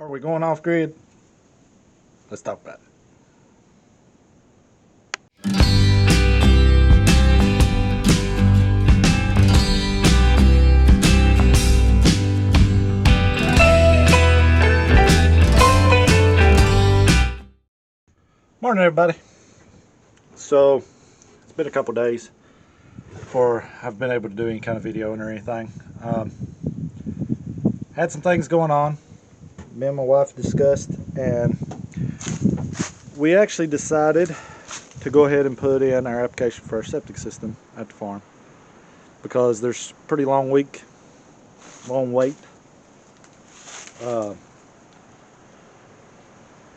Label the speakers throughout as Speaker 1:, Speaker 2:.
Speaker 1: Are we going off grid? Let's talk about it. Morning, everybody. So it's been a couple days before I've been able to do any kind of videoing or anything. Had some things going on. Me and my wife discussed, and we actually decided to go ahead and put in our application for our septic system at the farm because there's a pretty long wait.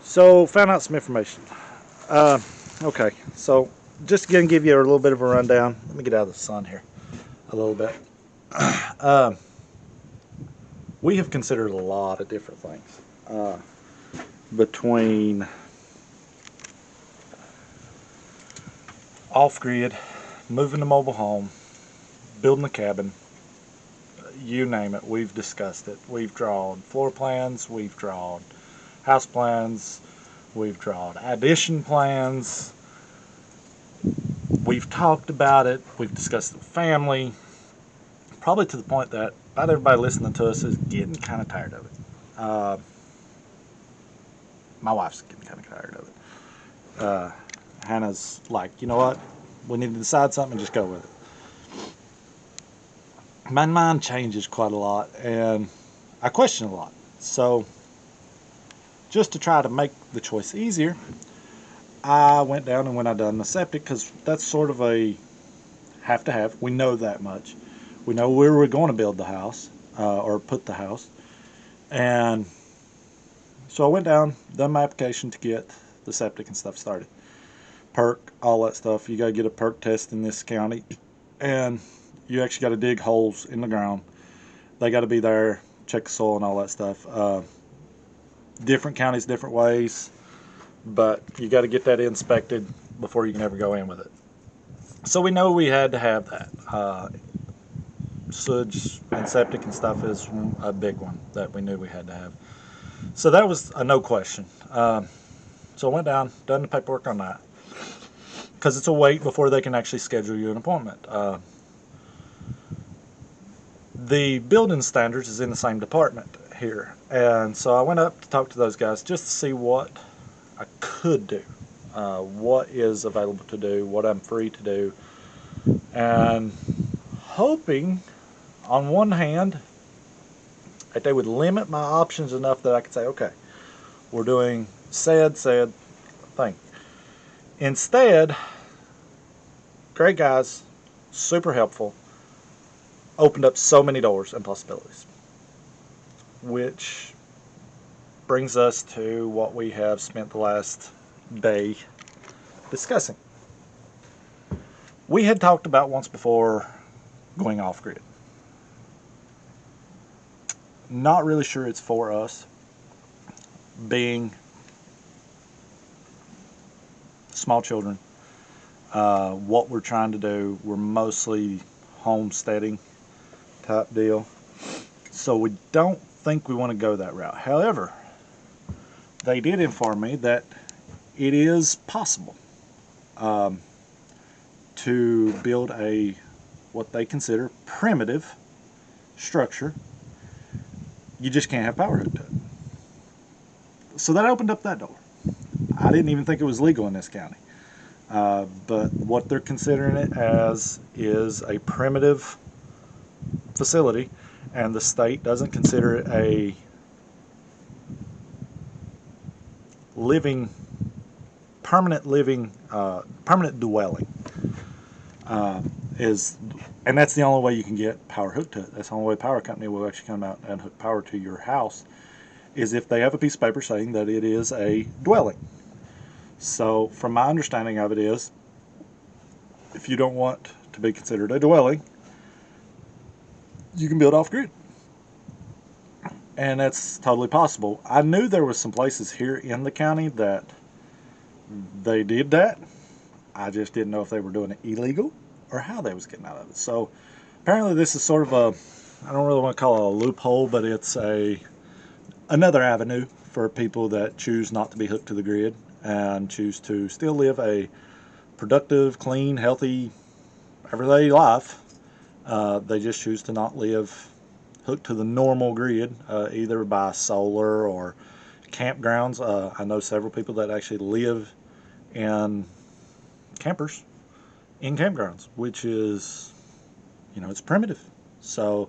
Speaker 1: So found out some information. Okay, so just gonna give you a little bit of a rundown. Let me get out of the sun here a little bit. We have considered a lot of different things between off-grid, moving the mobile home, building a cabin, you name it. We've discussed it. We've drawn floor plans, we've drawn house plans, we've drawn addition plans, we've talked about it, we've discussed it with family, probably to the point that about everybody listening to us is getting kind of tired of it. My wife's getting kind of tired of it. Hannah's like, you know what, we need to decide something and just go with it. My mind changes quite a lot and I question a lot. So just to try to make the choice easier, I went down and when I done the septic, because that's sort of a have to have. We know that much. We know where we're going to build the house or put the house. And so I went down, done my application to get the septic and stuff started. Perk, all that stuff. You got to get a perk test in this county. And you actually got to dig holes in the ground. They got to be there, check the soil and all that stuff. Different counties, different ways. But you got to get that inspected before you can ever go in with it. So we know we had to have that. Sewage and septic and stuff is a big one that we knew we had to have. So that was a no question. So I went down, done the paperwork on that. Because it's a wait before they can actually schedule you an appointment. The building standards is in the same department here. And so I went up to talk to those guys just to see what I could do. What is available to do, what I'm free to do. And hoping, on one hand, that they would limit my options enough that I could say, okay, we're doing said thing. Instead, great guys, super helpful, opened up so many doors and possibilities. Which brings us to what we have spent the last day discussing. We had talked about once before going off-grid. Not really sure it's for us, being small children. What we're trying to do, we're mostly homesteading type deal. So we don't think we want to go that route. However, they did inform me that it is possible to build a what they consider primitive structure. You just can't have power hooked to it. So that opened up that door. I didn't even think it was legal in this county. But what they're considering it as is a primitive facility, and the state doesn't consider it a permanent dwelling. And that's the only way you can get power hooked to it. That's the only way a power company will actually come out and hook power to your house, is if they have a piece of paper saying that it is a dwelling. So from my understanding of it is, if you don't want to be considered a dwelling, you can build off-grid. And that's totally possible. I knew there was some places here in the county that they did that. I just didn't know if they were doing it illegal or how they was getting out of it. So apparently this is sort of a, I don't really want to call it a loophole, but it's a another avenue for people that choose not to be hooked to the grid and choose to still live a productive, clean, healthy, everyday life. They just choose to not live hooked to the normal grid, either by solar or campgrounds. I know several people that actually live in campers in campgrounds, which is, it's primitive. So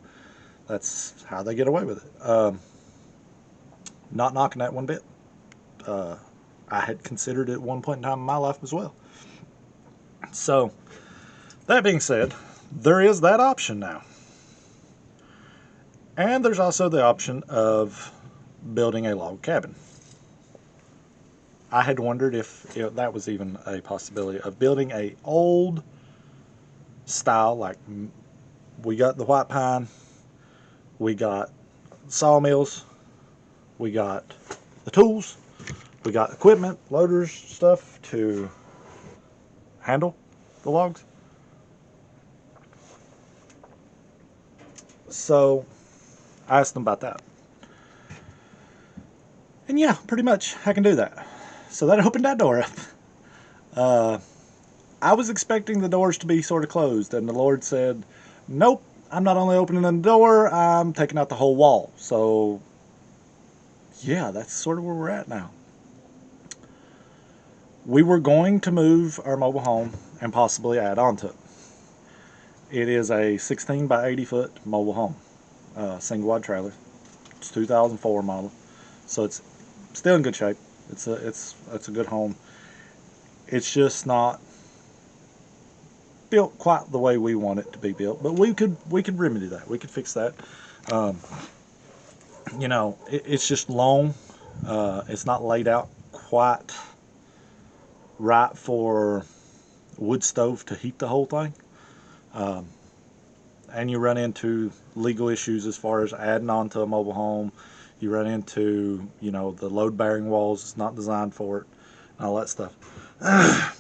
Speaker 1: that's how they get away with it. Not knocking that one bit. Uh, I had considered it at one point in time in my life as well. So, that being said, there is that option now. And there's also the option of building a log cabin. I had wondered if that was even a possibility of building a old style, like we got the white pine, we got sawmills, we got the tools, we got equipment, loaders, stuff to handle the logs. So I asked them about that. And yeah, pretty much I can do that. So that opened that door up. I was expecting the doors to be sort of closed, and the Lord said, nope, I'm not only opening the door, I'm taking out the whole wall. So yeah, that's sort of where we're at now. We were going to move our mobile home and possibly add on to it. It is a 16 by 80 foot mobile home, single wide trailer. It's 2004 model, so it's still in good shape. It's a good home. It's just not built quite the way we want it to be built, but we could remedy that. We could fix that. It's just long. It's not laid out quite right for wood stove to heat the whole thing. And you run into legal issues as far as adding on to a mobile home. You run into, the load bearing walls. It's not designed for it, and all that stuff.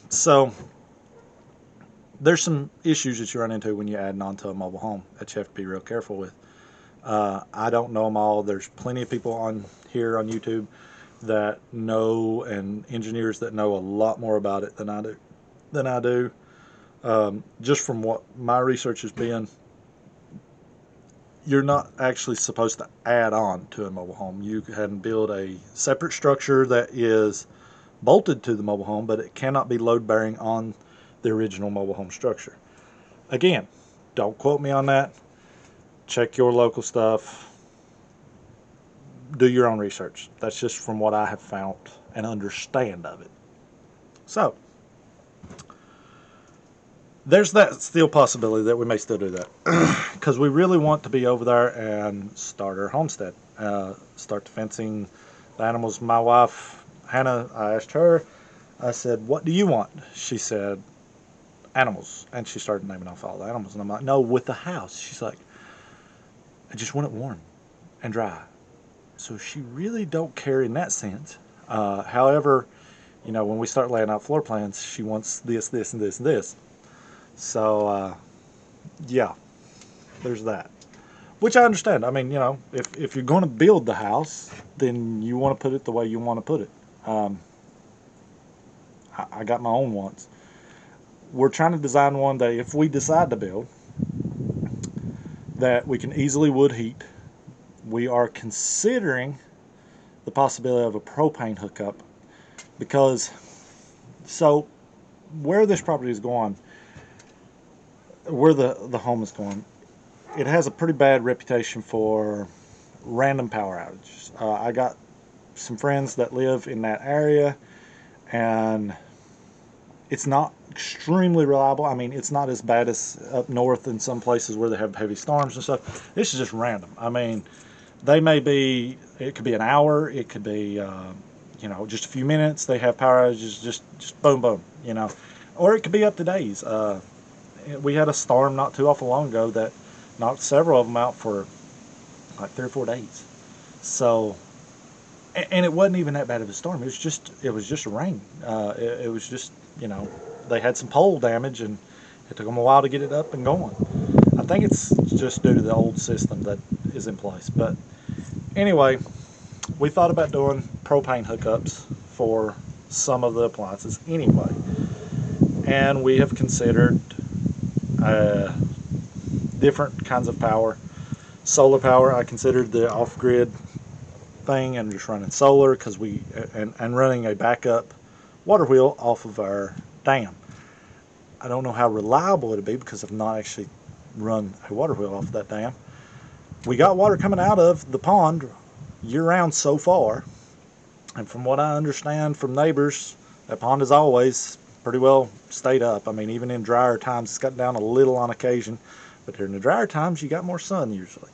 Speaker 1: So there's some issues that you run into when you're adding on to a mobile home that you have to be real careful with. I don't know them all. There's plenty of people on here on YouTube that know, and engineers that know a lot more about it than I do. Just from what my research has been, you're not actually supposed to add on to a mobile home. You can build a separate structure that is bolted to the mobile home, but it cannot be load bearing on the original mobile home structure. Again, don't quote me on that. Check your local stuff. Do your own research. That's just from what I have found and understand of it. So, there's that still possibility that we may still do that. Because we really want to be over there and start our homestead. Start the fencing, the animals. My wife, Hannah, I asked her, I said, what do you want? She said, animals. And she started naming off all the animals. And I'm like, no, with the house. She's like, I just want it warm and dry. So she really don't care in that sense. However, when we start laying out floor plans, she wants this, this, and this, and this. So, yeah, there's that. Which I understand. I mean, if you're going to build the house, then you want to put it the way you want to put it. I got my own wants. We're trying to design one that if we decide to build, that we can easily wood heat. We are considering the possibility of a propane hookup because, so where this property is going, where the home is going, it has a pretty bad reputation for random power outages. I got some friends that live in that area, and it's not extremely reliable. I mean, it's not as bad as up north in some places where they have heavy storms and stuff. This is just random. I mean, it could be an hour, it could be, just a few minutes. They have power outages, just boom, boom, or it could be up to days. We had a storm not too awful long ago that knocked several of them out for like 3 or 4 days. So, and it wasn't even that bad of a storm. It was just rain. It was just, they had some pole damage, and it took them a while to get it up and going. I think it's just due to the old system that is in place. But anyway, we thought about doing propane hookups for some of the appliances anyway. And we have considered uh, different kinds of power. Solar power, I considered the off-grid thing and just running solar because and running a backup water wheel off of our dam. I don't know how reliable it'll be because I've not actually run a water wheel off that dam. We got water coming out of the pond year-round so far, and from what I understand from neighbors, that pond has always pretty well stayed up. I mean, even in drier times, it's got down a little on occasion, but during the drier times, you got more sun usually.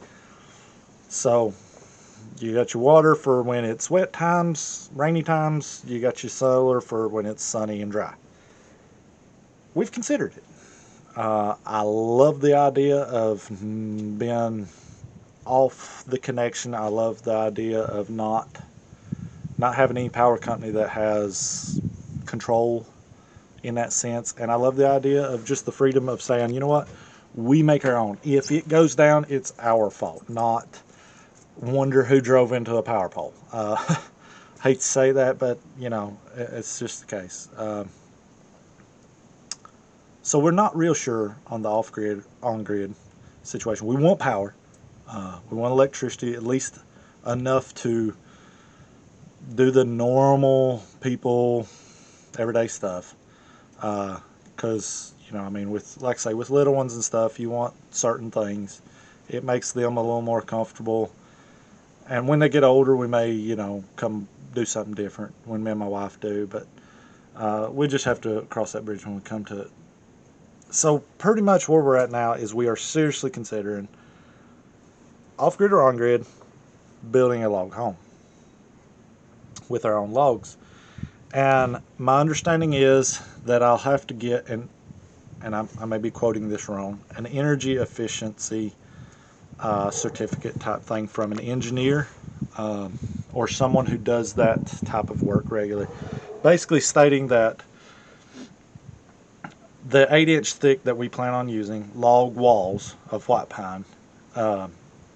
Speaker 1: So you got your water for when it's wet times, rainy times. You got your solar for when it's sunny and dry. We've considered it. I love the idea of being off the connection. I love the idea of not having any power company that has control in that sense. And I love the idea of just the freedom of saying, you know what, we make our own. If it goes down, it's our fault, not wonder who drove into a power pole. Hate to say that, but you know, it's just the case. So we're not real sure on the off-grid, on-grid situation. We want power. We want electricity, at least enough to do the normal people, everyday stuff. Because, you know, I mean, with, like I say, with little ones and stuff, you want certain things. It makes them a little more comfortable. And when they get older, we may, you know, come do something different when me and my wife do. But we just have to cross that bridge when we come to it. So pretty much where we're at now is we are seriously considering off-grid or on-grid building a log home with our own logs. And my understanding is that I'll have to get, and I may be quoting this wrong, an energy efficiency certificate type thing from an engineer or someone who does that type of work regularly. Basically stating that the 8-inch thick that we plan on using, log walls of white pine,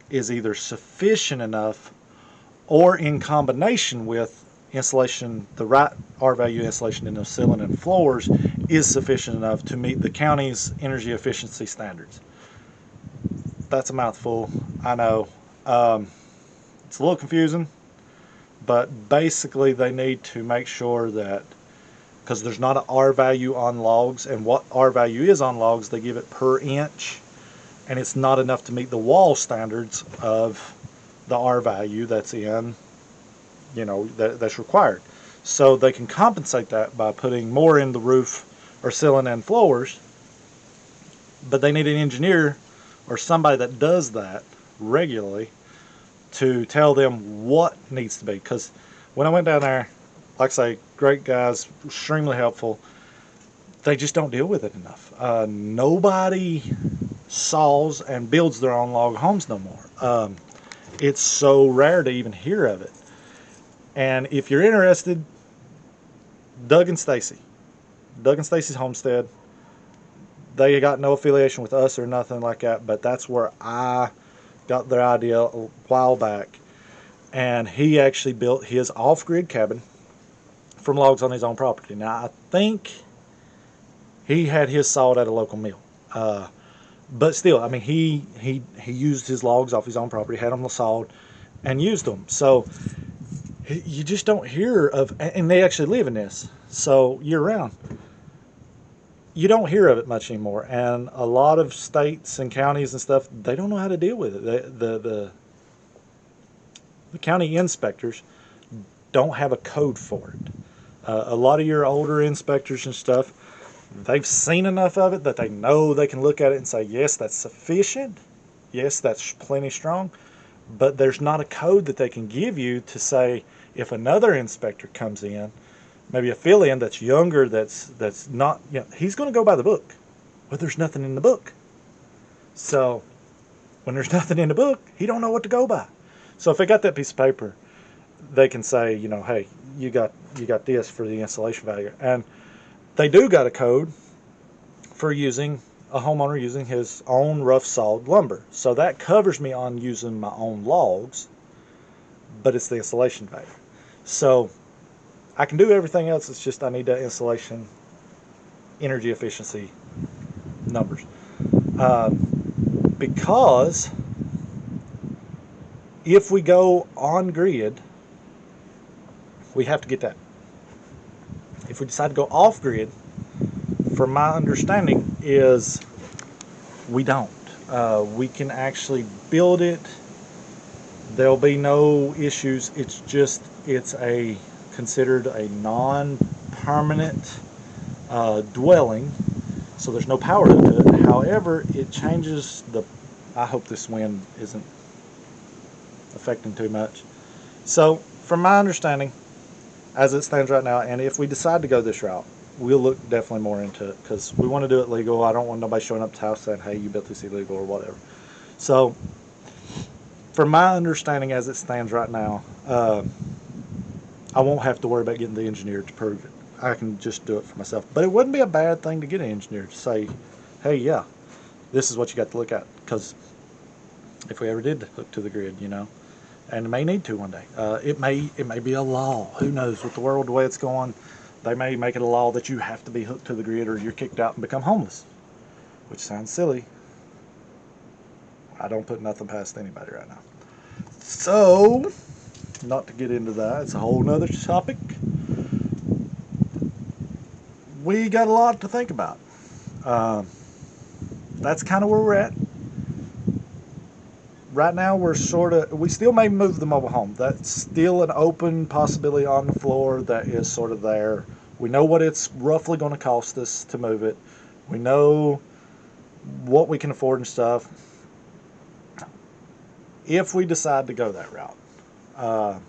Speaker 1: is either sufficient enough or in combination with insulation, the right R-value insulation in the ceiling and floors is sufficient enough to meet the county's energy efficiency standards. That's a mouthful, I know. It's a little confusing, but basically they need to make sure that, because there's not an R value on logs, and what R value is on logs, they give it per inch, and it's not enough to meet the wall standards of the R value that's in, you know, that's required. So they can compensate that by putting more in the roof or ceiling and floors, but they need an engineer or somebody that does that regularly to tell them what needs to be. Because when I went down there, like I say, great guys, extremely helpful. They just don't deal with it enough. Nobody saws and builds their own log homes no more. It's so rare to even hear of it. And if you're interested, Doug and Stacy's Homestead, they got no affiliation with us or nothing like that, but that's where I got their idea a while back. And he actually built his off-grid cabin from logs on his own property. Now, I think he had his sawed at a local mill. But still, I mean, he used his logs off his own property, had them sawed, and used them. So you just don't hear of, and they actually live in this, so year-round. You don't hear of it much anymore, and a lot of states and counties and stuff, they don't know how to deal with it. The county inspectors don't have a code for it. A lot of your older inspectors and stuff, they've seen enough of it that they know they can look at it and say, yes, that's sufficient. Yes, that's plenty strong. But there's not a code that they can give you to say, if another inspector comes in, maybe a fill-in that's younger, that's not, you know, he's going to go by the book. But there's nothing in the book. So when there's nothing in the book, he don't know what to go by. So if they got that piece of paper, they can say, you know, hey, you got this for the insulation value. And they do got a code for using a homeowner using his own rough sawed lumber. So that covers me on using my own logs. but it's the installation value. So I can do everything else. It's just I need that installation energy efficiency numbers. Because if we go on grid, we have to get that. If we decide to go off grid, from my understanding, is we don't. We can actually build it. There'll be no issues. It's just it's considered a non-permanent dwelling, so there's no power to it. However, it changes the. I hope this wind isn't affecting too much. So, from my understanding, as it stands right now, and if we decide to go this route, we'll look definitely more into it because we want to do it legal. I don't want nobody showing up to the house saying, "Hey, you built this illegal" or whatever. So, from my understanding, as it stands right now, I won't have to worry about getting the engineer to prove it. I can just do it for myself. But it wouldn't be a bad thing to get an engineer to say, "Hey, yeah, this is what you got to look at." Because if we ever did hook to the grid, and it may need to one day. It may be a law. Who knows? With the world the way it's going, they may make it a law that you have to be hooked to the grid or you're kicked out and become homeless, which sounds silly. I don't put nothing past anybody right now. So, not to get into that, it's a whole nother topic. We got a lot to think about. That's kind of where we're at. Right now, we still may move the mobile home. That's still an open possibility on the floor that is sort of there. We know what it's roughly going to cost us to move it. We know what we can afford and stuff. If we decide to go that route,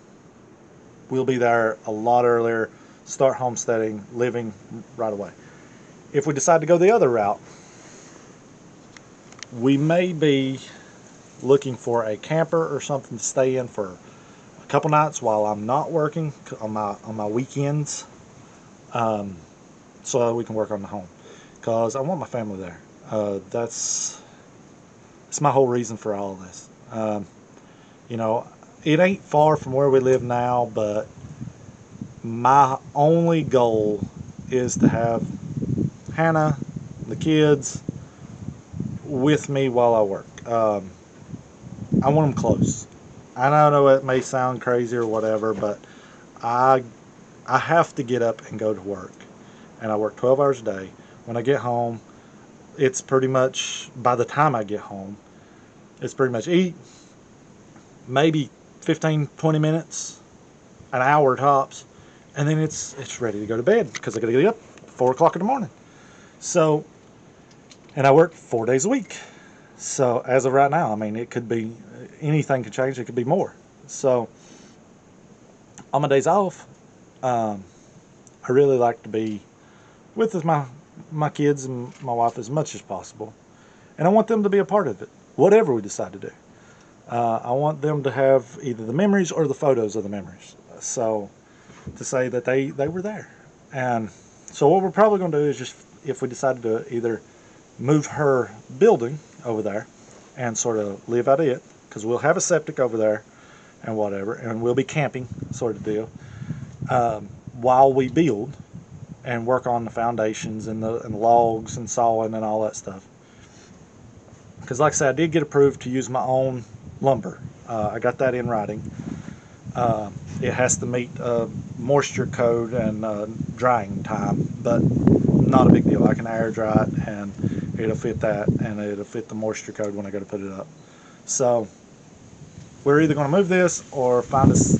Speaker 1: we'll be there a lot earlier, start homesteading, living right away. If we decide to go the other route, we may be looking for a camper or something to stay in for a couple nights while I'm not working on my weekends, so we can work on the home, because I want my family there. That's my whole reason for all of this. It ain't far from where we live now, but my only goal is to have Hannah, the kids, with me while I work. I want them close. I know it may sound crazy or whatever, but I have to get up and go to work, and I work 12 hours a day. When I get home, it's pretty much, by the time I get home, it's pretty much eat, maybe 15, 20 minutes, an hour tops, and then it's ready to go to bed because I got to get up 4 o'clock in the morning. So, and I work 4 days a week. So as of right now, I mean, it could be, anything could change. It could be more. So on my days off, I really like to be with my kids and my wife as much as possible. And I want them to be a part of it, whatever we decide to do. I want them to have either the memories or the photos of the memories. So to say that they were there. And so what we're probably going to do is just, if we decide to do it, either move her building over there and sort of live out of it, because we'll have a septic over there and whatever, and we'll be camping sort of deal, while we build and work on the foundations and the logs and sawing and all that stuff. Because like I said, I did get approved to use my own lumber. I got that in writing. It has to meet moisture code and drying time, but not a big deal. I can air dry it and it'll fit that, and it'll fit the moisture code when I go to put it up. So we're either going to move this or find us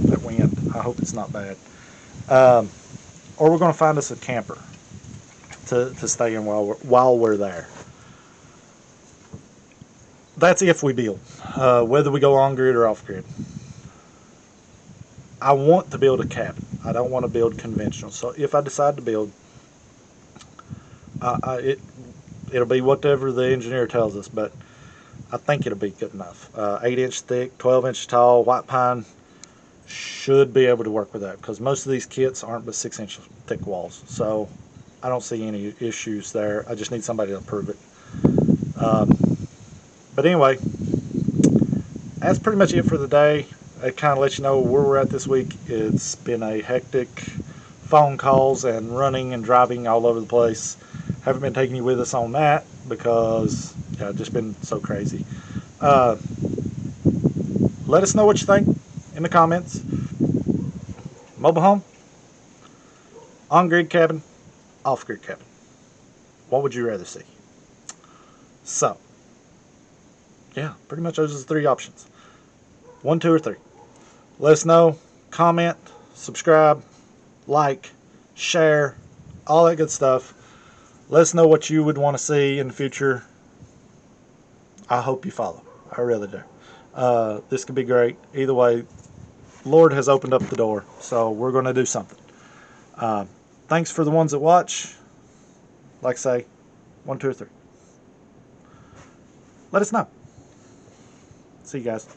Speaker 1: that wind. I hope it's not bad. Or we're going to find us a camper to stay in while we're there. That's if we build, whether we go on grid or off grid. I want to build a cabin. I don't want to build conventional. So if I decide to build, it'll be whatever the engineer tells us, but I think it'll be good enough. 8-inch thick, 12-inch tall, white pine should be able to work with that, because most of these kits aren't but 6-inch thick walls. So I don't see any issues there. I just need somebody to approve it. But anyway, that's pretty much it for the day. it kind of lets you know where we're at this week. It's been a hectic phone calls and running and driving all over the place. Haven't been taking you with us on that because yeah, it's just been so crazy. Let us know what you think in the comments. Mobile home, on-grid cabin, off-grid cabin. What would you rather see? So, yeah, pretty much those are the three options. 1, 2, or 3. Let us know. Comment, subscribe, like, share, all that good stuff. Let us know what you would want to see in the future. I hope you follow. I really do. This could be great. Either way, Lord has opened up the door, so we're going to do something. Thanks for the ones that watch. Like I say, 1, 2, or 3. Let us know. See you guys.